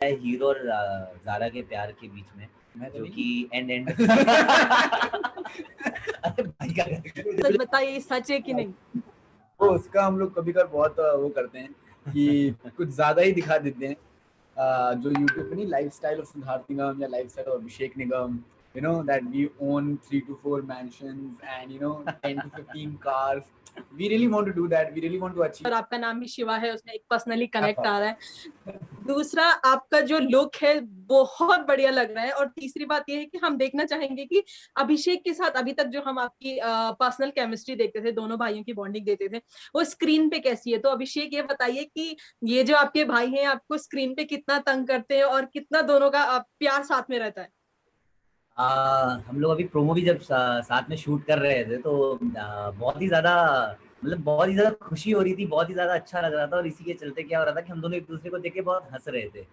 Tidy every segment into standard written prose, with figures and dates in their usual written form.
है हीरो और ज़ारा के प्यार के बीच में, जो कि एंड अरे भाई का सच बताइए, सच है कि नहीं? तो उसका हम लोग कभी कभार बहुत वो करते हैं कि कुछ ज्यादा ही दिखा देते हैं। जो यूट्यूब पे नहीं, लाइफस्टाइल ऑफ सिद्धार्थ निगम या lifestyle of Abhishek Nigam, you know that we own 3 to 4 mansions and 10 to 15 cars. We really want to do that. We really want to achieve. और आपका नाम भी शिवा है, उसमें एक पर्सनली कनेक्ट आ रहा है। दूसरा, आपका जो लुक है बहुत बढ़िया लग रहा है। और तीसरी बात ये है कि हम देखना चाहेंगे कि अभिषेक के साथ अभी तक जो हम आपकी पर्सनल केमिस्ट्री देखते थे, दोनों भाइयों की बॉन्डिंग देखते थे, वो स्क्रीन पे कैसी है? तो अभिषेक ये बताइए कि ये जो आपके भाई हैं आपको स्क्रीन पे कितना तंग करते हैं और कितना दोनों का प्यार साथ में रहता है? हम लोग अभी प्रोमो भी जब साथ में शूट कर रहे थे तो बहुत ही ज्यादा, मतलब बहुत ही ज्यादा खुशी हो रही थी, बहुत ही ज्यादा अच्छा लग रहा था। और इसी के चलते क्या हो रहा था कि हम दोनों एक दूसरे को देख के बहुत हंस रहे थे।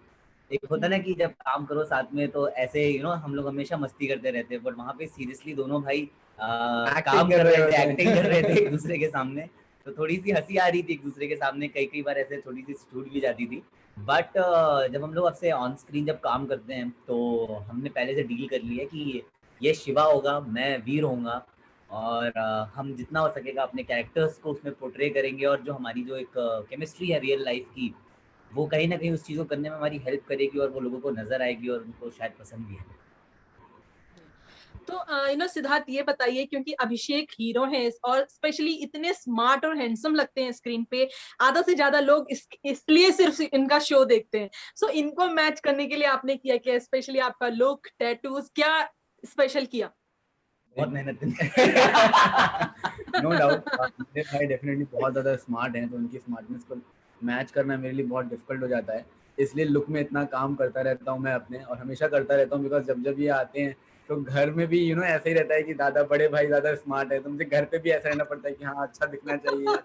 एक होता ना कि जब काम करो साथ में तो ऐसे हम लोग हमेशा मस्ती करते रहते हैं, बट वहाँ पे सीरियसली दोनों भाई काम कर रहे थे, एक्टिंग कर रहे थे एक दूसरे के सामने। तो थोड़ी सी हंसी आ रही थी एक दूसरे के सामने, कई बार ऐसे थोड़ी सी छूट भी जाती थी। बट जब हम लोग आपसे ऑन स्क्रीन जब काम करते हैं तो हमने पहले से डील कर लिया कि ये शिवा होगा, मैं वीर होऊंगा, और हम जितना हो सकेगा अपने कैरेक्टर्स को उसमें पोर्ट्रे करेंगे। और जो हमारी जो एक केमिस्ट्री है रियल लाइफ की, वो कहीं ना कहीं उस चीज़ को करने में हमारी हेल्प करेगी और वो लोगों को नजर आएगी और उनको शायद पसंद भी है। तो सिद्धार्थ ये बताइए, क्योंकि अभिषेक हीरो हैं और स्पेशली इतने स्मार्ट और हैंडसम लगते हैं स्क्रीन पे, आधा से ज्यादा लोग इसलिए सिर्फ इनका शो देखते हैं। सो इनको मैच करने के लिए आपने किया क्या? स्पेशली आपका लुक, टैटूज, क्या स्पेशल किया? बहुत मेहनत नो डाउट मेरे भाई डेफिनेटली बहुत ज़्यादा स्मार्ट हैं, तो उनकी स्मार्टनेस को मैच करना मेरे लिए बहुत डिफिकल्ट हो जाता है। इसलिए लुक में इतना काम करता रहता हूँ मैं अपने, और हमेशा करता रहता हूँ, बिकॉज जब जब ये आते हैं तो घर में भी ऐसे ही रहता है कि दादा, बड़े भाई ज़्यादा स्मार्ट है, तो मुझे घर पे भी ऐसा रहना पड़ता है कि हाँ अच्छा दिखना चाहिए।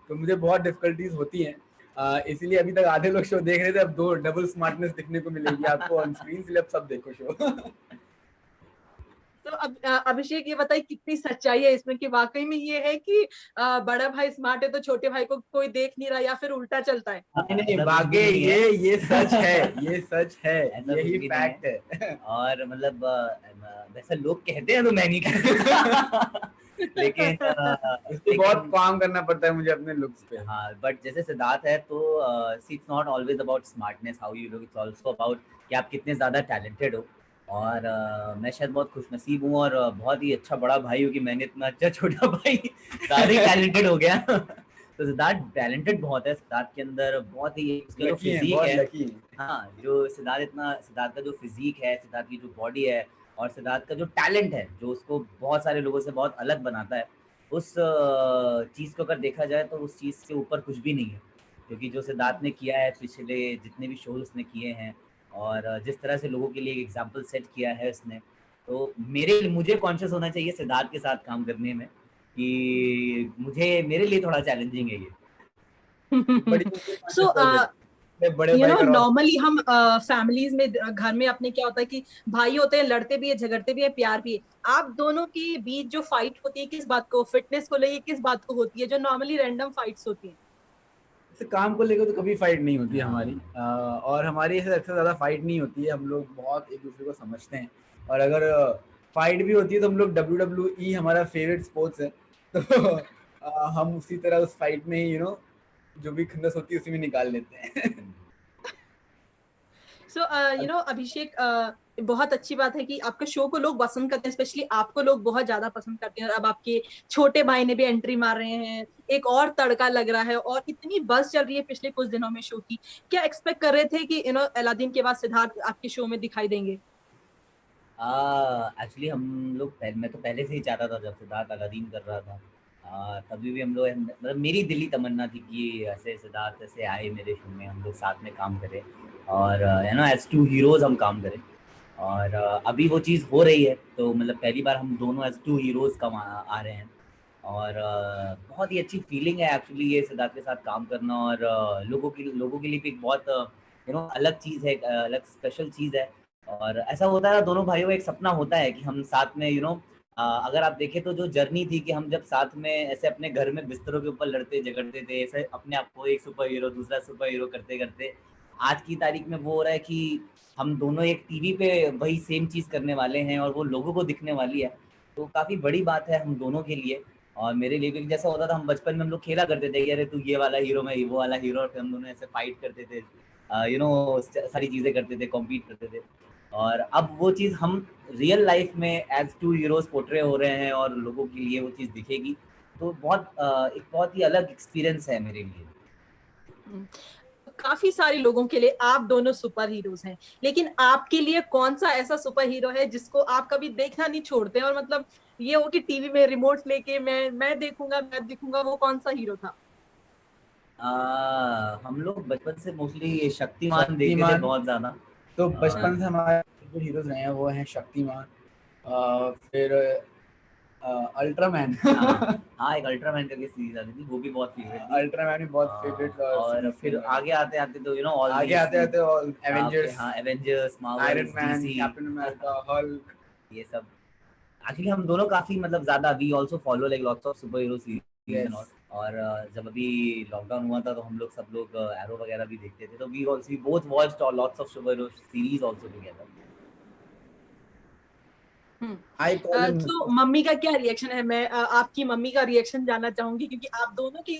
तो मुझे बहुत डिफिकल्टीज होती हैं। इसीलिए अभी तक आधे लोग शो देख रहे थे, अब 2 डबल स्मार्टनेस दिखने को मिलेगी आपको ऑन स्क्रीन, इसलिए अब सब देखो शो। तो अब अभिषेक ये बताइए, कितनी सच्चाई है इसमें कि वाकई में ये है कि बड़ा भाई स्मार्ट है तो छोटे भाई को कोई देख नहीं रहा, या फिर उल्टा चलता है? नहीं, वाकई ये सच है, ये सच है, यही फैक्ट है। और मतलब वैसे लोग कहते हैं तो मैं नहीं कहता लेकिन बहुत काम करना पड़ता है मुझे अपने लुक्स पे। हाँ, बट जैसे सिद्धार्थ है तो it's not always about smartness, how you look, it's also about कि आप कितने ज़्यादा टैलेंटेड हो। और मैं शायद बहुत खुशनसीब हूँ और बहुत ही अच्छा बड़ा भाई हूँ कि मैंने इतना अच्छा छोटा भाई ज़्यादा ही टैलेंटेड हो गया। तो सिद्धार्थ टैलेंटेड बहुत है, सिद्धार्थ के अंदर बहुत ही उसका जो फिजिक है, हाँ, जो सिद्धार्थ का जो फिजिक है, सिद्धार्थ की जो बॉडी है और सिद्धार्थ का जो टैलेंट है, जो उसको बहुत सारे लोगों से बहुत अलग बनाता है, उस चीज़ को अगर देखा जाए तो उस चीज़ से ऊपर कुछ भी नहीं है। क्योंकि जो सिद्धार्थ ने किया है पिछले जितने भी शोज उसने किए हैं और जिस तरह से लोगों के लिए एक एग्जाम्पल सेट किया है उसने, तो मुझे कॉन्शियस होना चाहिए सिद्धार्थ के साथ काम करने में कि मेरे लिए थोड़ा चैलेंजिंग है ये। सो नॉर्मली हम फैमिलीज में, घर में अपने क्या होता है कि भाई होते हैं, लड़ते भी है, झगड़ते भी है, प्यार भी है। आप दोनों के बीच जो फाइट होती है किस बात को, फिटनेस को लेके किस बात को होती है, जो नॉर्मली रैंडम फाइट्स होती है? काम को लेकर तो कभी फाइट नहीं होती है हमारी, और हमारी ऐसे ज्यादा फाइट नहीं होती है। हम लोग बहुत एक दूसरे को समझते हैं, और अगर फाइट भी होती है तो हम लोग WWE हमारा फेवरेट स्पोर्ट्स है, तो हम उसी तरह उस फाइट में ही जो भी खुंदस होती है उसी में निकाल लेते हैं। सो अभिषेक, बहुत अच्छी बात है कि आपके शो को लोग पसंद करते हैं, स्पेशली आपको लोग बहुत ज्यादा पसंद करते हैं। और अब आपके छोटे भाई ने भी एंट्री मार रहे हैं, एक और तड़का लग रहा है, और इतनी बस चल रही है पिछले कुछ दिनों में शो की। क्या एक्सपेक्ट कर रहे थे कि अलादीन के बाद सिद्धार्थ आपके शो में दिखाई देंगे? एक्चुअली मैं तो पहले से ही चाहता था, जब सिद्धार्थ अलादीन कर रहा था तभी भी हम लोग, मतलब मेरी दिली तमन्ना थी कि ऐसे सिद्धार्थ ऐसे आए मेरे शो में, हम लोग साथ में काम करें और एज 2 हीरोज हम काम करें। और अभी वो चीज़ हो रही है, तो मतलब पहली बार हम दोनों एज 2 हीरोज काम आ रहे हैं। और बहुत ही अच्छी फीलिंग है एक्चुअली ये सिद्धार्थ के साथ काम करना। और लोगों के लिए भी एक बहुत अलग चीज़ है, अलग स्पेशल चीज़ है। और ऐसा होता है, दोनों भाइयों का एक सपना होता है कि हम साथ में अगर आप देखें तो जो जर्नी थी कि हम जब साथ में ऐसे अपने घर में बिस्तरों के ऊपर लड़ते झगड़ते थे, ऐसे अपने आप को एक सुपर हीरो दूसरा सुपर हीरो करते करते आज की तारीख में वो हो रहा है कि हम दोनों एक टीवी पे वही सेम चीज करने वाले हैं और वो लोगों को दिखने वाली है, तो काफी बड़ी बात है हम दोनों के लिए और मेरे लिए, क्योंकि जैसा होता था हम बचपन में हम लोग खेला करते थे कि अरे तू ये वाला हीरो, मैं वो वाला हीरो, और फिर हम दोनों ऐसे फाइट करते थे, सारी चीजें करते थे, कॉम्पीट करते थे। और अब वो चीज़ हम रियल लाइफ में एज टू हीरोज पोर्ट्रे हो रहे हैं और लोगों के लिए वो चीज़ दिखेगी, तो एक बहुत ही अलग एक्सपीरियंस है मेरे लिए। काफी सारे लोगों के लिए आप दोनों सुपर हीरोज हैं, लेकिन आपके लिए कौन सा ऐसा सुपर हीरो है जिसको आप कभी देखना नहीं छोड़ते, और मतलब ये हो कि टीवी में रिमोट लेके मैं देखूंगा, वो कौन सा हीरो था? हम लोग बचपन से मोस्टली शक्तिमान देखते थे बहुत ज्यादा। तो बचपन से हमारे जो हीरोज रहे हैं वो हैं शक्तिमान, फिर अल्ट्रामैन। हाँ एक अल्ट्रामैन करके सीरीज आती थी, वो भी बहुत फेवरेट थी। अल्ट्रामैन भी बहुत फेवरेट। और फिर आगे आते आते तो ऑल आगे आते ऑल एवेंजर्स, हाँ Avengers, Marvel, Iron Man, DC, Captain America, Hulk, ये सब। एक्चुअली हम दोनों काफी मतलब ज्यादा we also follow like lots of super hero series and all. और जब अभी लॉकडाउन हुआ था तो हम लोग सब लोग एरो वगैरह भी देखते थे, तो we both watched lots of super hero series also together. तो मम्मी का क्या रिएक्शन है? मैं आपकी मम्मी का रिएक्शन जानना चाहूंगी, क्योंकि आप दोनों की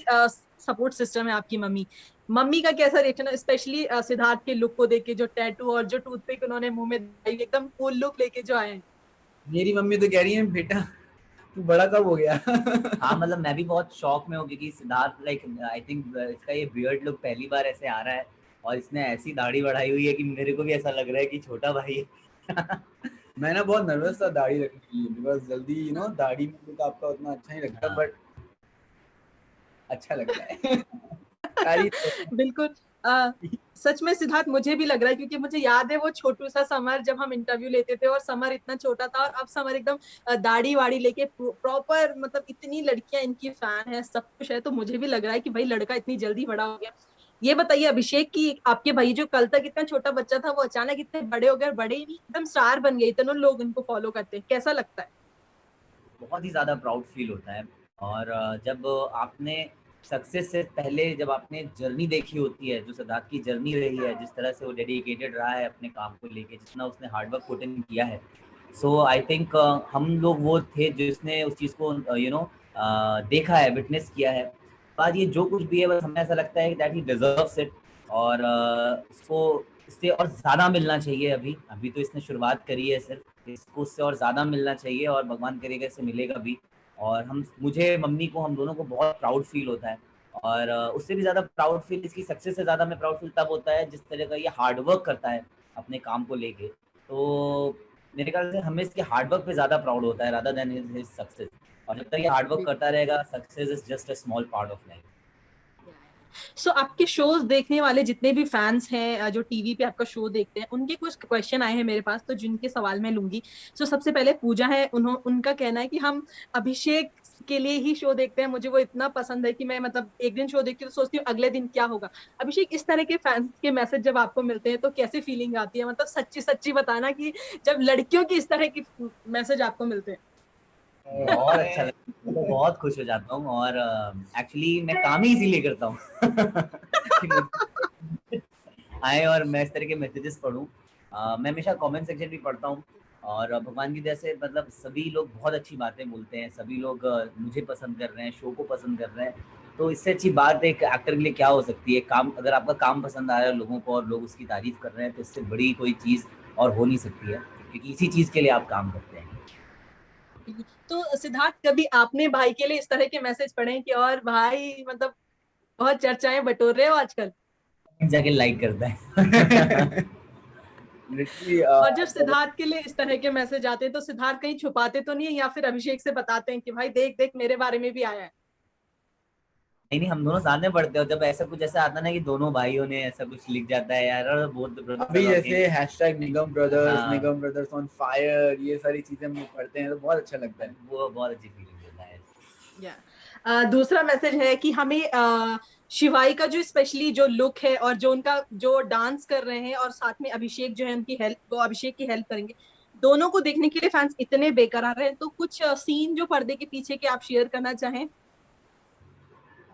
सपोर्ट सिस्टम है आपकी मम्मी। मम्मी का कैसा रिएक्शन है, स्पेशली सिद्धार्थ के लुक को देख के, जो टैटू और जो टूथपिक उन्होंने मुंह में डाली, एकदम कूल लुक लेके जो आए हैं? मेरी मम्मी तो कह रही है बेटा तू बड़ा कब हो गया। हाँ मतलब मैं भी बहुत शॉक में हूँ क्योंकि सिद्धार्थ लाइक आई थिंक इसका ये बियर्ड लुक पहली बार ऐसे आ रहा है और इसने ऐसी दाढ़ी बढ़ाई हुई है कि मेरे को भी ऐसा लग रहा है कि छोटा भाई है। मैं ना बहुत नर्वस था दाढ़ी रखने के लिए, बिकॉज जल्दी दाढ़ी में तो आपका उतना अच्छा नहीं लगता, बट अच्छा लगता है। बिल्कुल। सच में सिद्धार्थ मुझे भी लग रहा है, क्योंकि मुझे याद है वो छोटू सा समर जब हम इंटरव्यू लेते थे और समर इतना छोटा था, और अब समर एकदम दाढ़ी वाड़ी लेके प्रॉपर, मतलब इतनी लड़कियां इनकी फैन है, सब कुछ है, तो मुझे भी लग रहा है कि भाई लड़का इतनी जल्दी बड़ा हो गया। ये बताइए अभिषेक की आपके भाई जो कल तक इतना छोटा बच्चा था वो अचानक इतने बड़े हो गए, बड़े ही नहीं एकदम स्टार बन गए, इतने लोग इनको फॉलो करते हैं, कैसा लगता है? बहुत ही ज़्यादा प्राउड फील होता है। और जब आपने सक्सेस से पहले जब आपने जर्नी देखी होती है, जो सिद्धार्थ की जर्नी रही है, जिस तरह से वो डेडिकेटेड रहा है अपने काम को लेके, जितना उसने हार्डवर्क पुट इन किया है, सो आई थिंक हम लोग वो थे जिसने उस चीज़ को देखा है, विटनेस किया है। बाद ये जो कुछ भी है बस हमें ऐसा लगता है दैट ही डिजर्व्स इट, और उसको इससे और ज़्यादा मिलना चाहिए। अभी अभी तो इसने शुरुआत करी है सिर्फ, इसको उससे और ज़्यादा मिलना चाहिए और भगवान करेगा इससे मिलेगा भी। और मुझे, मम्मी को, हम दोनों को बहुत प्राउड फील होता है। और उससे भी ज़्यादा प्राउड फील, इसकी सक्सेस से ज़्यादा मैं प्राउड फील तब होता है जिस तरह का ये हार्ड वर्क करता है अपने काम को लेके। तो मेरे ख्याल से हमें इसके हार्ड वर्क पे ज़्यादा प्राउड होता है रादर देन हिज सक्सेस। और जब तक ये हार्ड वर्क करता रहेगा, success is just a small part of life. So आपके शोज देखने वाले जितने भी फैंस हैं जो टीवी पे आपका शो देखते हैं, उनके कुछ क्वेश्चन आए हैं मेरे पास, तो जिनके सवाल मैं लूंगी। सबसे पहले पूजा है, उनका कहना है कि हम अभिषेक के लिए ही शो देखते हैं, मुझे वो इतना पसंद है कि मैं मतलब एक दिन शो देखती हूँ तो सोचती हूँ अगले दिन क्या होगा। अभिषेक, इस तरह के फैंस के मैसेज जब आपको मिलते हैं तो कैसी फीलिंग आती है? मतलब सच्ची सच्ची बताना कि जब लड़कियों की इस तरह की मैसेज आपको मिलते हैं। बहुत अच्छा लगता है, तो बहुत खुश हो जाता हूँ। और एक्चुअली मैं काम ही इसीलिए करता हूँ कि मुझे आए और मैं इस तरह के मैसेजेस पढूं। मैं हमेशा कमेंट सेक्शन भी पढ़ता हूँ और भगवान की दया से मतलब सभी लोग बहुत अच्छी बातें बोलते हैं, सभी लोग मुझे पसंद कर रहे हैं, शो को पसंद कर रहे हैं। तो इससे अच्छी बात एक एक्टर के लिए क्या हो सकती है? काम, अगर आपका काम पसंद आ रहा है लोगों को और लोग उसकी तारीफ कर रहे हैं, तो इससे बड़ी कोई चीज़ और हो नहीं सकती है, क्योंकि इसी चीज़ के लिए आप काम करते हैं। तो सिद्धार्थ, कभी आपने भाई के लिए इस तरह के मैसेज पढ़े हैं कि और भाई मतलब बहुत चर्चाएं बटोर रहे हो आजकल? जाके लाइक करता है। और जब सिद्धार्थ के लिए इस तरह के मैसेज आते हैं तो सिद्धार्थ कहीं छुपाते तो नहीं है, या फिर अभिषेक से बताते हैं कि भाई देख देख मेरे बारे में भी आया है? नहीं नहीं, हम दोनों साथ में पढ़ते हो। जब ऐसा कुछ ऐसा आता ना कि दोनों भाइयों ने ऐसा कुछ लिख जाता है यार, और बहुत अभी जैसे hashtag Nigam brothers on fire, ये सारी चीजें हम लोग पढ़ते हैं तो बहुत अच्छा लगता है। वो बहुत अच्छी फीलिंग देता है। दूसरा मैसेज है कि हमें शिवाई का जो स्पेशली जो लुक है और जो उनका जो डांस कर रहे हैं, और साथ में अभिषेक जो है उनकी हेल्प, वो अभिषेक की हेल्प करेंगे, दोनों को देखने के लिए फैंस इतने बेकरार हैं, तो कुछ सीन जो पर्दे के पीछे के आप शेयर करना चाहें?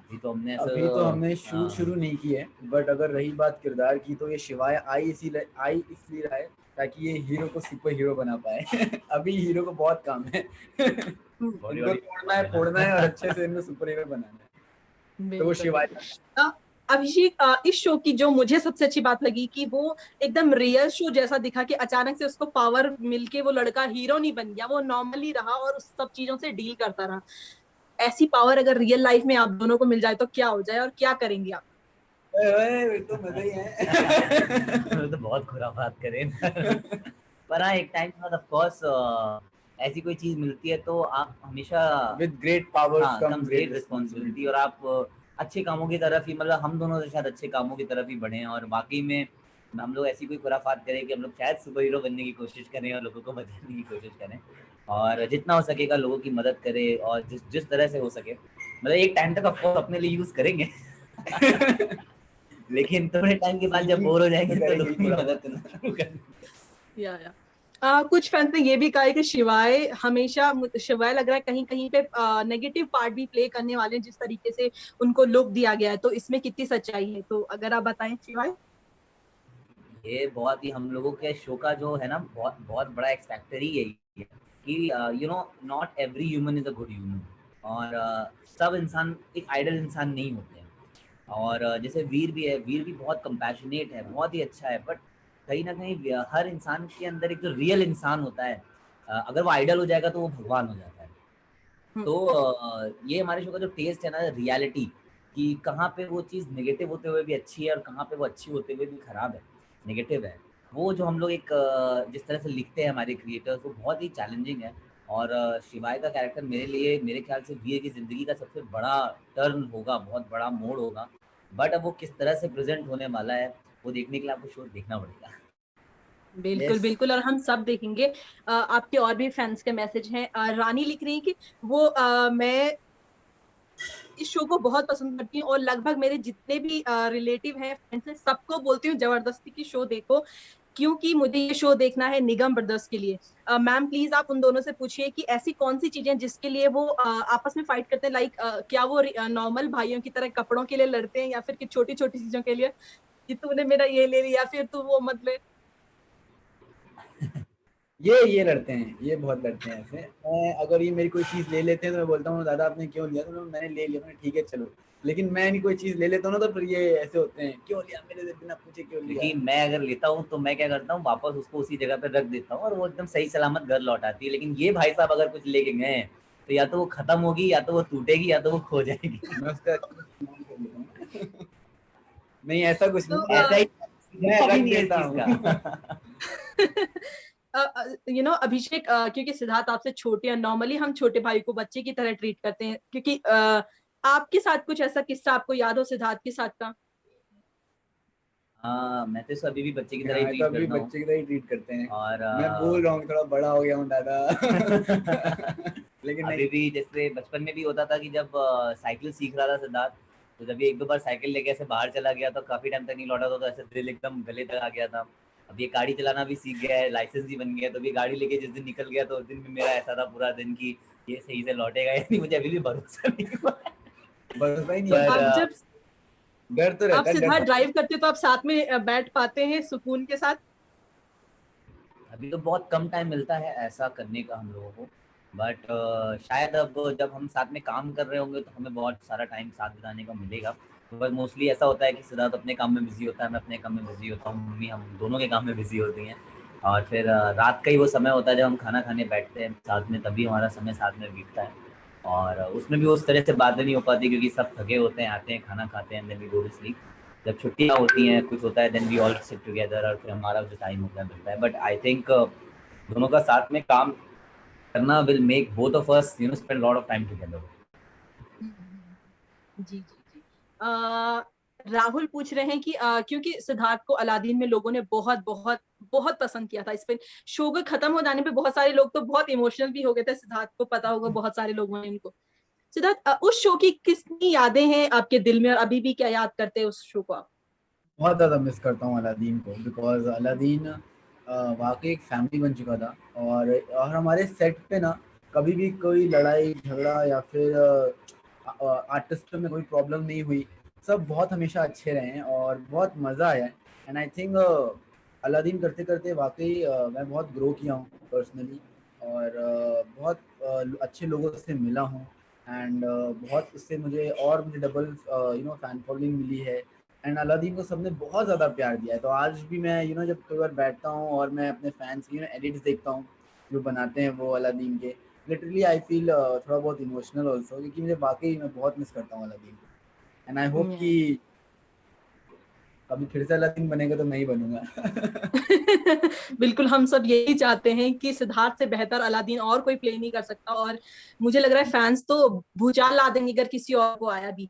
अभी तो हमने अभी तो हमने शूट हाँ। शुरू नहीं की है, बट अगर रही बात किरदार की तो ये शिवाय आई इसलिए रहा है ताकि ये हीरो को सुपर हीरो बना पाए। अभी हीरो को बहुत काम है। बॉडी इनको वॉडी तोड़ना है, फोड़ना है और अच्छे से इनको सुपर हीरो बनाना है। तो वो बिल्कुल शिवाय बिल्कुल। अभिषेक, इस शो की जो मुझे सबसे अच्छी बात लगी कि वो एकदम रियल शो जैसा दिखा कि अचानक से उसको पावर मिलके वो लड़का हीरो नहीं बन गया, वो नॉर्मली रहा और उस सब चीजों से डील करता रहा। ऐसी पावर अगर रियल लाइफ में आप दोनों को मिल जाए तो क्या हो जाए और क्या करेंगे आप? ओए, तो मजा ही है। तो बहुत खुराफात करें। पर हाँ, एक टाइम के बाद ऑफ कोर्स ऐसी कोई चीज मिलती है तो आप हमेशा with great powers come comes great great responsibility, और आप अच्छे कामों की तरफ ही, मतलब हम दोनों से शायद अच्छे कामों की तरफ ही बढ़े हैं, और बाकी में हम लोग ऐसी कोई खुराफात करें कि हम लोग शायद सुपर हीरो बनने की कोशिश करें और लोगों को बचाने की कोशिश करें, और जितना हो सकेगा लोगों की मदद करें, और जिस जिस तरह से हो सके, मतलब एक टाइम तक ऑफ कोर्स अपने लिए यूज करेंगे। लेकिन थोड़े टाइम के बाद जब बोर हो जाएंगे तो लोगों की मदद करना शुरू कर देंगे। या कुछ फैंस ने ये भी कहा है कि शिवाय लग रहा है कहीं कहीं पे नेगेटिव पार्ट भी प्ले करने वाले हैं, जिस तरीके से उनको लुक दिया गया है, तो इसमें कितनी सच्चाई है, तो अगर आप बताएं शिवाय। ये बहुत ही हम लोगों के शो का जो है ना, बहुत बहुत बड़ा एक्सपेक्टर ही यही है कि you know, not every human is a good human, और सब इंसान एक आइडल इंसान नहीं होते हैं, और जैसे वीर भी है, वीर भी बहुत कंपैशनेट है, बहुत ही अच्छा है, बट कहीं ना कहीं हर इंसान के अंदर एक जो रियल इंसान होता है, अगर वो आइडल हो जाएगा तो वो भगवान हो जाता है। तो ये हमारे शो का जो टेस्ट है ना, रियलिटी, कि कहाँ पे वो चीज़ नेगेटिव होते हुए भी अच्छी है और कहाँ पे वो अच्छी होते हुए भी खराब है, नेगेटिव है, वो जो हम लोग एक जिस तरह से लिखते हैं हमारे क्रिएटर्स, वो बहुत ही चैलेंजिंग है। और शिवाय का कैरेक्टर मेरे लिए, मेरे ख्याल से वीर की ज़िंदगी का सबसे बड़ा टर्न होगा, बहुत बड़ा मोड़ होगा, बट अब वो किस तरह से प्रेजेंट होने वाला है, वो देखने के लिए आपको शो देखना पड़ेगा। बिल्कुल यस। बिल्कुल, और हम सब देखेंगे। आपके और भी फैंस के मैसेज हैं। रानी लिख रही है कि वो मैं इस शो को बहुत पसंद करती हूँ और लगभग मेरे जितने भी रिलेटिव हैं, फ्रेंड्स हैं, सबको बोलती हूँ जबरदस्ती की शो देखो, क्योंकि मुझे ये शो देखना है निगम ब्रदर्स के लिए। मैम प्लीज आप उन दोनों से पूछिए कि ऐसी कौन सी चीजें जिसके लिए वो आपस में फाइट करते हैं, लाइक क्या वो नॉर्मल भाइयों की तरह कपड़ों के लिए लड़ते हैं या फिर कि छोटी छोटी चीजों के लिए, कि तूने मेरा ये ले लिया फिर तू वो मत ले। ये लड़ते हैं, ये बहुत लड़ते हैं ऐसे। मैं अगर ये मेरी कोई चीज़ ले लेते हैं तो मैं बोलता हूँ दादा आपने क्यों लिया, तो मैंने ले लिया, मैंने ठीक है चलो। लेकिन मैं नहीं कोई चीज़ ले लेता हूँ ना तो फिर ये ऐसे होते हैं, क्यों लिया मेरे से बिना पूछे क्यों लिया। लेकिन मैं अगर लेता हूँ तो मैं क्या करता हूँ, वापस उसको उसी जगह पे रख देता हूँ और वो एकदम सही सलामत घर लौट आती है। लेकिन ये भाई साहब अगर कुछ लेके गए हैं तो या तो वो खत्म होगी, या तो वो टूटेगी, या तो वो खो जाएगी। मैं उसका इस्तेमाल कर लेता हूँ। नहीं ऐसा कुछ तो नहीं है, ऐसा ही मैं कभी रख नहीं है इस देता चीज हूँ। का। अभिषेक, क्योंकि सिद्धार्थ आपसे छोटे हैं, नॉर्मली हम छोटे भाई को बच्चे की तरह ट्रीट करते हैं, क्योंकि आपके साथ कुछ ऐसा किस्सा आपको याद हो सिद्धार्थ के साथ का? हाँ, मैं तो इसको अभी भी बच्चे की तरह ही हाँ, तो ट्रीट अभी करता हूँ। बच्चे की तरह ही ट्रीट करते हैं। और मैं बोल रहा हूँ थोड़ा बड़ा हो गया हूँ दादा। लेकिन अभी नहीं। भी जैसे बचपन में भी होता था कि जब साइकिल सीख रहा था सिद्धार्थ, तो जब ये एक दो बार साइकिल लेके ऐसे बाहर चला गया तो काफी टाइम तक नहीं लौटा था, तो ऐसे दिल एकदम गले तक आ गया था। अब ये गाड़ी चलाना भी सीख गया है, लाइसेंस भी बन गया है, तो ये गाड़ी लेके जिस दिन निकल गया तो उस दिन भी मेरा ऐसा था पूरा दिन कि ये सही से लौटेगा या नहीं, मुझे अभी भी भरोसा नहीं हुआ। भरोसा ही नहीं तो है पर आप जब डर तो आप रहता है, डर सिद्धार्थ तो। ड्राइव करते तो आप साथ में बैठ पाते हैं सुकून के साथ? अभी तो बहुत कम टाइम मिलता है ऐसा करने का हम लोगों को, बट शायद अब जब हम साथ में काम कर रहे होंगे तो हमें बहुत सारा टाइम साथ बिताने का मिलेगा। तो बस मोस्टली ऐसा होता है कि सिद्धार्थ अपने काम में बिजी होता है, मैं अपने काम में बिजी होता हूँ, मम्मी हम दोनों के काम में बिजी होती हैं, और फिर रात का ही वो समय होता है जब हम खाना खाने बैठते हैं साथ में, तभी हमारा समय साथ में बीतता है। और उसमें भी उस तरह से बातें नहीं हो पाती क्योंकि सब थके होते हैं, आते हैं खाना खाते हैं, then we go to sleep. जब छुट्टियाँ होती हैं, कुछ होता है, then we all sit together और फिर हमारा जो टाइम होता है मिलता है। बट आई थिंक दोनों का साथ में काम करना will make both of us spend lot of time together. जी जी जी। राहुल पूछ रहे हैं कि क्योंकि सिद्धार्थ को अलादीन में लोगों ने बहुत बहुत बहुत पसंद किया था, इस पे शो के खत्म हो जाने पे बहुत सारे लोग तो बहुत इमोशनल भी हो गए थे, सिद्धार्थ को पता होगा, बहुत सारे लोगों ने इनको। सिद्धार्थ, उस शो की कितनी यादें हैं आपके दिल में और अभी भी क्या याद करते हैं उस शो को आप? बहुत ज़्यादा मिस करता हूँ अलादीन को, बिकॉज अलादीन वाकई एक फैमिली बन चुका था। और हमारे सेट पे ना कभी भी कोई लड़ाई झगड़ा या फिर आर्टिस्टों में कोई प्रॉब्लम नहीं हुई, सब बहुत हमेशा अच्छे रहे हैं और बहुत मज़ा आया है। एंड आई थिंक अलादीन करते करते वाकई मैं बहुत ग्रो किया हूँ पर्सनली, और बहुत अच्छे लोगों से मिला हूँ, एंड बहुत उससे मुझे डबल फैन फॉलोइंग मिली है। एंड अलादीन को सबने बहुत ज़्यादा प्यार दिया है, तो आज भी मैं जब कई बार बैठता हूँ और मैं अपने फैंस की एडिट्स देखता हूँ जो बनाते हैं वो अलादीन के, लिटरली आई फील थोड़ा बहुत इमोशनल ऑल्सो, क्योंकि मैं बहुत मिस करता हूँ अलादीन को। एंड आई होप कि कभी फिर से अलादीन बनेगा तो मैं ही बनूंगा। बिल्कुल, हम सब यही चाहते हैं कि सिद्धार्थ से बेहतर अलादीन और कोई प्ले नहीं कर सकता, और मुझे लग रहा है फैंस तो भूचाल ला देंगे अगर किसी और को आया भी।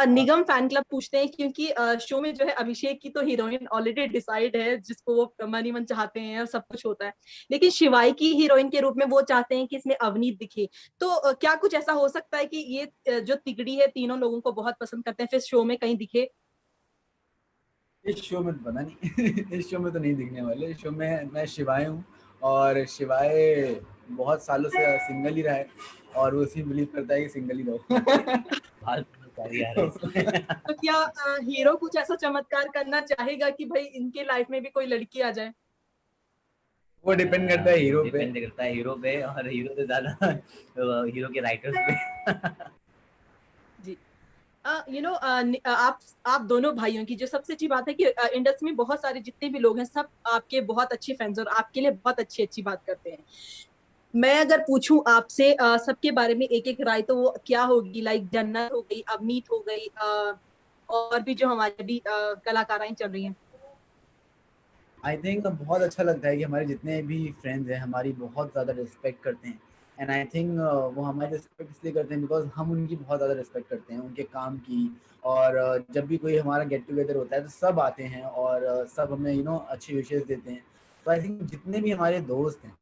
निगम फैन क्लब पूछते हैं, क्योंकि शो में जो है अभिषेक की तो हीरोइन ऑलरेडी डिसाइड है, जिसको वो मनी मन चाहते हैं और सब कुछ होता है, लेकिन शिवाई की हीरोइन के रूप में वो चाहते हैं कि इसमें अवनीत दिखे। तो क्या कुछ ऐसा हो सकता है कि ये जो तिगड़ी है तीनों लोगों को बहुत पसंद करते हैं, फिर शो में कहीं दिखे? इस शो में तो पता नहीं। इस शो में तो नहीं दिखने वाले। इस शो में मैं शिवाय हूँ, और शिवाय बहुत सालों से सिंगल ही रहा है, और वो उसी बिलीव करता है कि सिंगल ही रहो। फालतू सारी आ रहा है इसमें। तो क्या हीरो कुछ ऐसा चमत्कार करना चाहेगा कि भाई इनके लाइफ में भी कोई लड़की आ जाए? वो डिपेंड करता है हीरो पे। डिपेंड करता है हीरो पे, और हीरो से ज्यादा हीरो के राइटर्स पे। जी। आप दोनों भाइयों की जो सबसे अच्छी बात है कि इंडस्ट्री में बहुत सारे जितने भी लोग हैं सब आपके बहुत अच्छे फैंस और आपके लिए बहुत अच्छी अच्छी बात करते हैं। मैं अगर पूछूं आपसे सबके बारे में एक एक राय, तो वो क्या होगी? लाइक जन्नत हो गई, अवनीत हो गई, और भी जो हमारे भी कलाकाराएं चल रही हैं। आई थिंक बहुत अच्छा लगता है कि हमारे जितने भी फ्रेंड्स हैं हमारी बहुत ज़्यादा रिस्पेक्ट करते हैं। एंड आई थिंक वो हमारी रिस्पेक्ट इसलिए करते हैं बिकॉज हम उनकी बहुत ज़्यादा रिस्पेक्ट करते हैं, उनके काम की। और जब भी कोई हमारा गेट टुगेदर होता है तो सब आते हैं, और सब हमें अच्छी विशेष देते हैं। तो आई थिंक जितने भी हमारे दोस्त हैं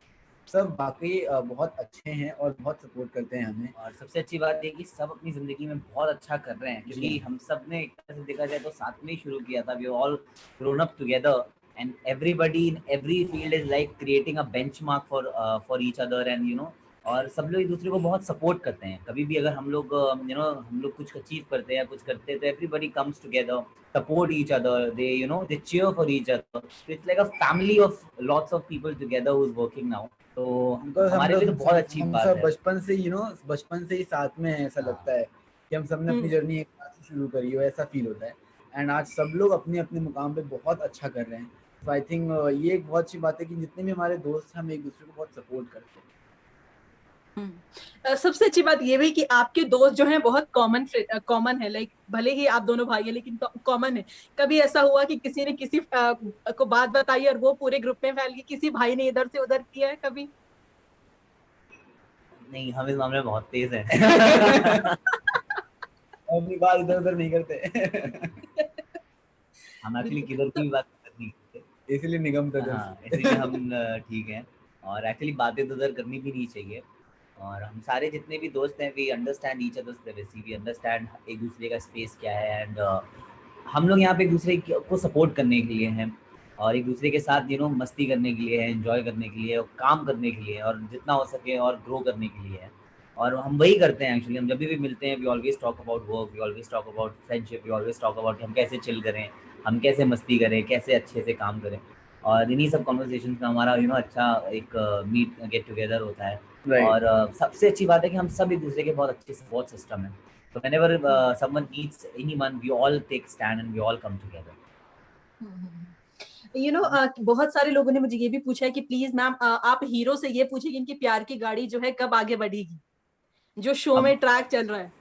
सब वाकई बहुत अच्छे हैं और बहुत सपोर्ट करते हैं हमें। और सबसे अच्छी बात ये कि सब अपनी जिंदगी में बहुत अच्छा कर रहे हैं, क्योंकि जी हम सब ने एक तरह से देखा जाए तो साथ में ही शुरू किया था। We all grown up together, and everybody in every field is like creating a benchmark for each other, and और सब लोग एक दूसरे को बहुत सपोर्ट करते हैं। कभी भी अगर हम लोग कुछ अचीव करते हैं, कुछ करते हैं, तो everybody comes together, support each other, they cheer for each other. It's like a family of lots of people together who is working now. तो बिकॉज हमारे लिए तो बहुत अच्छी हम बात सब है। बचपन से ही साथ में हैं, ऐसा लगता हाँ, है कि हम सब ने अपनी हम्म। जर्नी एक साथ ही शुरू करी हो, ऐसा फील होता है। एंड आज सब लोग अपने अपने मुकाम पे बहुत अच्छा कर रहे हैं। तो आई थिंक ये एक बहुत अच्छी बात है कि जितने भी हमारे दोस्त हैं हम एक दूसरे को बहुत सपोर्ट करते हैं। सबसे अच्छी बात ये भी कि आपके दोस्त जो हैं बहुत कॉमन है, लाइक भले ही आप दोनों भाई हैं लेकिन कॉमन है। कभी ऐसा हुआ कि किसी ने किसी को बात बताई और वो पूरे ग्रुप में फैल गई, किसी भाई ने इधर से उधर किया है कभी? नहीं, हम इस मामले में बहुत तेज हैं। अपनी बात इधर उधर नहीं करते। हम एक्चुअली बिल्कुल। किधर की तो भी बात नहीं करते। इसीलिए निगम हाँ, ब्रदर्स। इसीलिए हम ठीक हैं। और एक्चुअली बातें तो उधर करनी भी नहीं चाहिए। और हम सारे जितने भी दोस्त हैं, we understand each other's privacy, we understand एक दूसरे का स्पेस क्या है, एंड हम लोग यहाँ पे एक दूसरे को सपोर्ट करने के लिए हैं, और एक दूसरे के साथ मस्ती करने के लिए है, एंजॉय करने के लिए, और काम करने के लिए, और जितना हो सके और ग्रो करने के लिए है। और हम वही करते हैं एक्चुअली। हम जब भी मिलते हैं, we always talk about work, we always talk about friendship, we always talk about हम कैसे चिल करें, हम कैसे मस्ती करें, कैसे अच्छे से काम करें। और इन्हीं सब कॉन्वर्सेशन में हमारा अच्छा एक मीट गेट टुगेदर होता है। राइट। और सबसे अच्छी बात है कि हम सब एक दूसरे के बहुत अच्छे सपोर्ट सिस्टम है। So whenever someone needs anyone, we all take stand and we all come together. बहुत सारे लोगों ने मुझे ये भी पूछा है कि प्लीज मैम आप हीरो से ये पूछिए कि इनकी प्यार की गाड़ी जो है कब आगे बढ़ेगी, जो शो अब में ट्रैक चल रहा है।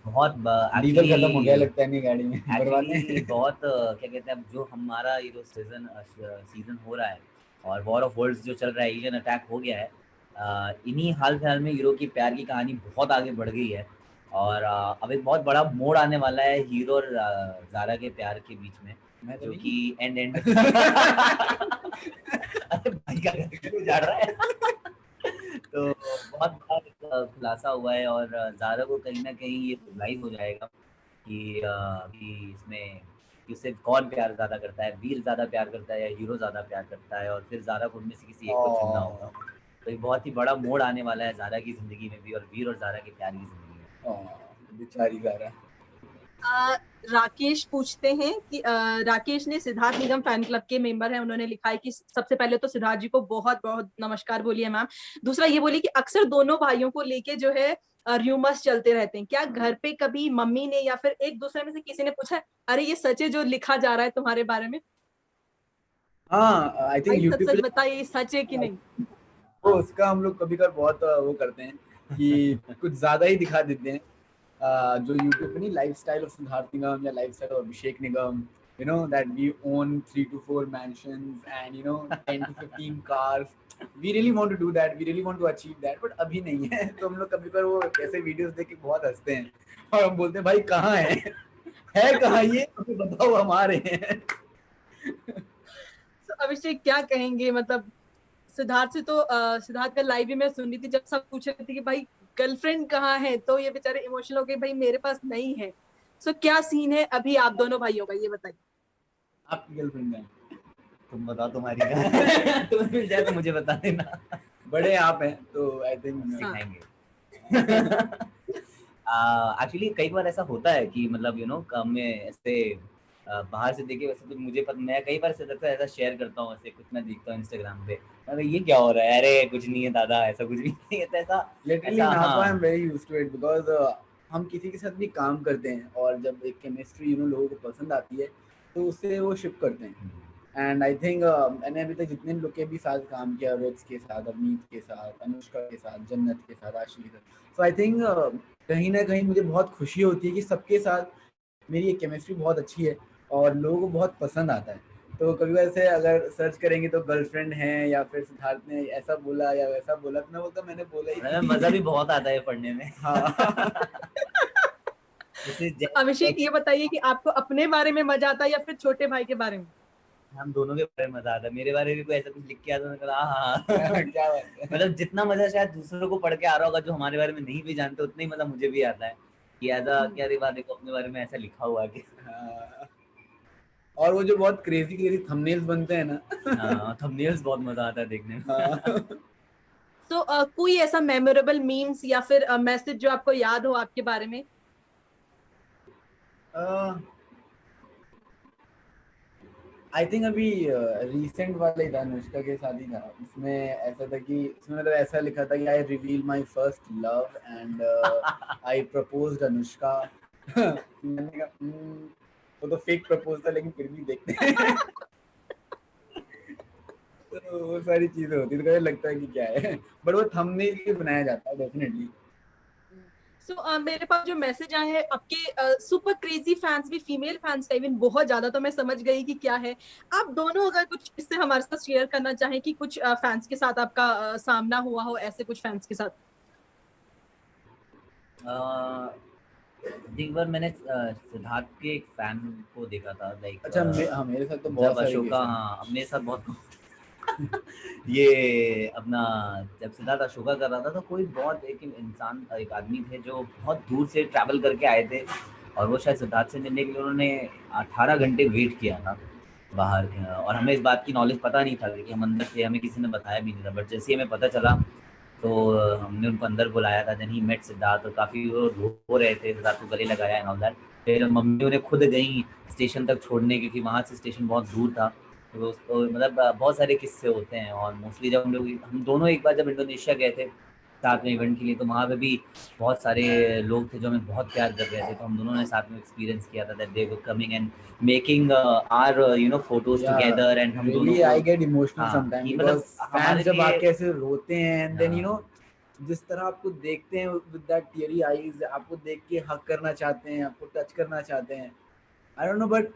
बहुत डीजल खत्म हो गया एक्चुअली लगता है नहीं गाड़ी में, भरवाने। एक्चुअली बहुत क्या कहते हैं, अब जो हमारा ये जो सीजन हो रहा है, और वॉर ऑफ वर्ल्ड्स जो चल रहा है, एलियन अटैक हो गया है, इन्हीं हाल फिलहाल में हीरो की प्यार की कहानी बहुत आगे बढ़ गई है। और अब एक बहुत बड़ा मोड़ आने वाला है हीरो और जारा के प्यार के बीच में, मैं तो जो नहीं। कि एंड अरे भाई का घर क्यों जा रहा है? तो बहुत बड़ा एक खुलासा हुआ है, और जारा को कहीं ना कहीं ये रियलाइज हो जाएगा कि कि इसमें कि उससे कौन प्यार ज़्यादा करता है, वीर ज़्यादा प्यार करता है या हीरो ज़्यादा प्यार करता है, और फिर ज़ारा को उनमें से किसी एक को चुनना होगा। तो एक बहुत ही बड़ा मोड़ आने वाला है ज़ारा की ज़िंदगी में भी, और वीर और ज़ारा के प्यार की ज़िंदगी में। बेचारी ज़ारा। राकेश पूछते हैं कि राकेश ने सिद्धार्थ निगम फैन क्लब के मेंबर हैं, उन्होंने लिखा है कि सबसे पहले तो सिद्धार्थ जी को बहुत बहुत नमस्कार बोलिए मैम। दूसरा ये बोलिए कि अक्सर दोनों भाइयों को लेके जो है र्यूमर्स चलते रहते हैं, क्या घर पे कभी मम्मी ने या फिर एक दूसरे में से किसी ने पूछा अरे ये सच है जो लिखा जा रहा है तुम्हारे बारे में? हाँ, आई थिंक भाई सच यूट्यूब सच पे बताइए ये सच है कि नहीं? तो उसका हम लोग कभी कभार बहुत वो करते हैं कि कुछ ज्यादा ही दिखा देते हैं। जो यूट्यूब पे नहीं, लाइफस्टाइल ऑफ सिद्धार्थ निगम या lifestyle of Abhishek Nigam, you know that we own 3 to 4 mansions and 10 to 15 cars. We really want to do that, we really want to achieve that, but अभी नहीं है। तो हम लोग कभी कभार वो ऐसे वीडियोस देख के बहुत हंसते हैं और हम बोलते हैं भाई कहाँ है कहाँ ये, हमें बताओ, हम आ रहे हैं। तो अभिषेक क्या कहेंगे, मतलब सिद्धार्थ से तो सिद्धार्थ का लाइव भी मैं सुन रही थी, जब सब पूछ रहे थे कि भाई गर्लफ्रेंड कहाँ है, तो ये बेचारे इमोशनल हो गए भाई मेरे पास नहीं है। सो क्या सीन है अभी आप दोनों भाइयों का, ये बताइए। आपकी गर्लफ्रेंड है? तुम बताओ तुम्हारी क्या? तुम्हें मिल जाए तो मुझे बता देना। बड़े आप हैं तो आई थिंक सिखाएंगे। एक्चुअली कई बार ऐसा होता है कि मतलब मैं ऐसे बाहर से देखे वैसे तो मुझे मैं कई बार ऐसा शेयर करता हूँ, ऐसे कुछ मैं देखता हूँ इंस्टाग्राम पे, अरे ये क्या हो रहा है, अरे कुछ नहीं है दादा, ऐसा कुछ भी नहीं है। तो ऐसा लिटरली ऐसा नाउ आई एम हाँ very used to it because हम किसी के साथ भी काम करते हैं और जब एक केमिस्ट्री लोगों को पसंद आती है तो उससे वो शिप करते हैं। एंड आई थिंक मैंने अभी तक जितने लोग के भी साथ काम किया, रिक्स के साथ, अवनीत के साथ, अनुष्का के साथ, जन्नत के साथ, आशी के साथ, सो आई थिंक कहीं ना कहीं मुझे बहुत खुशी होती है कि सबके साथ मेरी एक केमिस्ट्री बहुत अच्छी है और लोगों को बहुत पसंद आता है। तो कभी वैसे अगर सर्च करेंगे तो गर्लफ्रेंड है या फिर सिद्धार्थ ने ऐसा बोला या वैसा बोला, तो मैं बोलता मैंने बोला ही मतलब मजा भी बहुत आता है पढ़ने में। हाँ। जैसे अभिषेक ये बताइए कि आपको अपने बारे में मजा आता है या फिर छोटे भाई के बारे में? हम दोनों के बारे में मजा आता है। मेरे बारे में भी कोई ऐसा कुछ लिख के आता है तो हाँ क्या बात है। मतलब जितना मजा शायद दूसरों को पढ़ के आ रहा होगा जो हमारे बारे में नहीं भी जानते, उतना ही मजा मुझे भी आता है कि ऐसा क्या देखो अपने बारे में ऐसा लिखा हुआ है। हाँ। और वो जो बहुत क्रेजी क्रेजी थंबनेल्स बनते हैं ना, हाँ थंबनेल्स बहुत मजा आता है देखने में। हाँ। तो कोई ऐसा मेमोरेबल मीम्स या फिर मैसेज जो आपको याद हो आपके बारे में? आई थिंक अभी रिसेंट वाला ही था, अनुष्का के साथ ही था। उसमें ऐसा था कि उसमें मतलब ऐसा लिखा था कि I reveal my first love and I proposed Anushka. मैंने कहा वो तो फेक प्रपोज था लेकिन फिर भी देखते हैं। तो वो सारी चीजें होती है तो कभी लगता है कि क्या है, बट वो थंबनेल के लिए बनाया जाता है डेफिनेटली। सो मेरे पास जो मैसेज आए हैं आपके सुपर क्रेजी फैंस भी, फीमेल फैंस का इवन बहुत ज्यादा, तो मैं समझ गई कि क्या है। आप दोनों अगर कुछ इससे हमारे साथ शेयर करना चाहें कि कुछ फैंस के साथ आपका सामना हुआ हो, ऐसे कुछ फैंस के साथ। एक बार मैंने सिद्धार्थ के एक फैन को देखा था, लाइक अच्छा हाँ, मेरे साथ तो जब बहुत सारे अशोका, केस हैं। हाँ मेरे साथ बहुत ये अपना जब सिद्धार्थ अशोका कर रहा था तो कोई बहुत एक आदमी थे जो बहुत दूर से ट्रैवल करके आए थे और वो शायद सिद्धार्थ से मिलने के लिए उन्होंने 18 घंटे वेट किया था बाहर के। और हमें इस बात की नॉलेज पता नहीं था कि हम अंदर थे, हमें किसी ने बताया भी नहीं था, बट जैसे ही हमें पता चला तो हमने उनको अंदर बुलाया था। देन ही मेट सिद्धार्थ और काफ़ी वो रो रहे थे, सिद्धार्थ को गले लगाया एंड ऑल दैट। फिर मम्मी उन्हें खुद गई स्टेशन तक छोड़ने, क्योंकि वहाँ से स्टेशन बहुत दूर था। तो उसको मतलब बहुत सारे किस्से होते हैं। और मोस्टली जब हम दोनों एक बार जब इंडोनेशिया गए थे साथ में इवेंट के लिए, तो वहाँ पे भी बहुत सारे लोग थे जो हमें बहुत प्यार कर रहे थे। तो हम दोनों ने साथ में एक्सपीरियंस किया था that they were coming and making our photos together. And हम दोनों really, I get emotional हाँ sometimes कि because मतलब हमारे fans जब लिए आके ऐसे रोते हैं and then हाँ जिस तरह आपको देखते हैं with that teary eyes, आपको देख के हक करना चाहते हैं, आपको टच करना चाहते हैं। I don't know but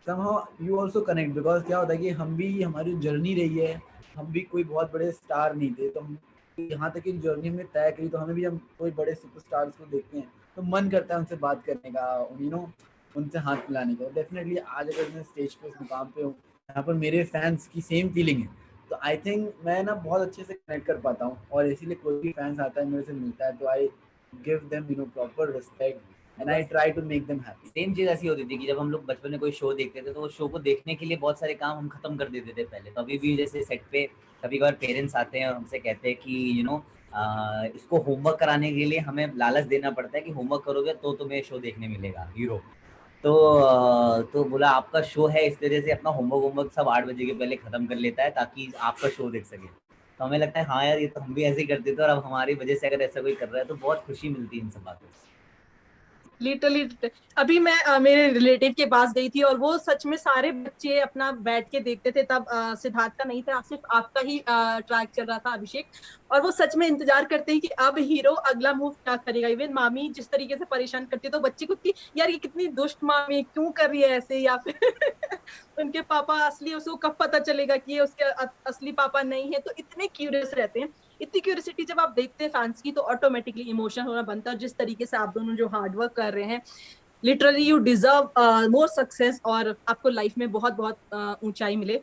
somehow you also connect because क्या होता है कि हम भी, हमारी जर्नी रही है, हम भी कोई बहुत बड़े स्टार नहीं थे, तो हम यहाँ तक की जर्नी में तय करी, तो हमें भी हम कोई बड़े सुपरस्टार्स को देखते हैं तो मन करता है उनसे बात करने का, उनसे हाथ मिलाने का। डेफिनेटली आज अगर मैं स्टेज पे उस मुकाम पे हूँ यहाँ पर मेरे फैंस की सेम फीलिंग है, तो आई थिंक मैं ना बहुत अच्छे से कनेक्ट कर पाता हूँ। और इसीलिए कोई भी फैंस आता है मेरे से मिलता है तो I give them proper respect and I try to make them happy. Same चीज ऐसी होती थी कि जब हम लोग बचपन में कोई शो देखते थे तो वो शो को देखने के लिए बहुत सारे काम हम खत्म कर देते थे पहले। तो अभी भी जैसे सेट पे कभी कभार पेरेंट्स आते हैं और हमसे कहते हैं कि इसको होमवर्क कराने के लिए हमें लालच देना पड़ता है कि होमवर्क करोगे तो तुम्हें शो देखने मिलेगा हीरो। तो बोला आपका शो है, इस तरह से अपना होमवर्क सब 8 बजे के पहले खत्म कर लेता है ताकि आपका शो देख सके। तो हमें लगता है हाँ यार ये तो हम भी ऐसे ही करते थे और अब हमारी वजह से अगर ऐसा कोई कर रहा है तो बहुत खुशी मिलती है इन सब बातों से। लिटरली अभी मैं मेरे रिलेटिव के पास गई थी और वो सच में सारे बच्चे अपना बैठ के देखते थे। तब सिद्धार्थ का नहीं था, सिर्फ आपका ही ट्रैक चल रहा था, अभिषेक। और वो सच में इंतजार करते हैं कि अब हीरो अगला मूव क्या करेगा। इवन मामी जिस तरीके से परेशान करती है तो बच्चे को कि यार ये कितनी दुष्ट मामी क्यों कर रही है ऐसे, या फिर उनके पापा असली, उसको कब पता चलेगा कि ये उसके असली पापा नहीं है। तो इतने क्यूरियस रहते हैं। इतनी क्यूरियोसिटी जब आप देखते हैं फैंस की तो ऑटोमेटिकली इमोशन होना बनता है। जिस तरीके से आप दोनों जो हार्डवर्क कर रहे हैं, literally you deserve more success और आपको लाइफ में बहुत बहुत ऊंचाई मिले।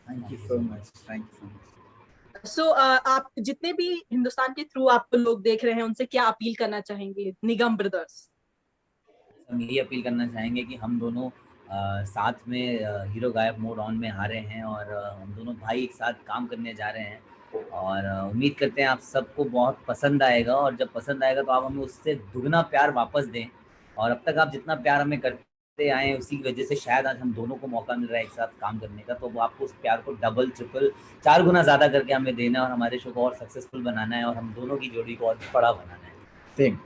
Thank you so much. Thank you so much. सो आप जितने भी हिंदुस्तान के थ्रू आपको लोग देख रहे हैं उनसे क्या अपील करना चाहेंगे निगम ब्रदर्स? हम यही अपील करना चाहेंगे कि हम दोनों साथ में हीरो गायब मोड ऑन में आ रहे हैं और हम दोनों भाई एक साथ काम करने जा रहे हैं और उम्मीद करते हैं आप सबको बहुत पसंद आएगा। और जब पसंद आएगा तो आप हमें उससे दुगना प्यार वापस दें। और अब तक आप जितना प्यार हमें करते आए उसी की वजह से शायद आज हम दोनों को मौका मिल रहा है एक साथ काम करने का। तो वो आपको उस प्यार को डबल ट्रिपल 4 गुना ज़्यादा करके हमें देना है और हमारे शो को और सक्सेसफुल बनाना है और हम दोनों की जोड़ी को और बड़ा बनाना है। Same.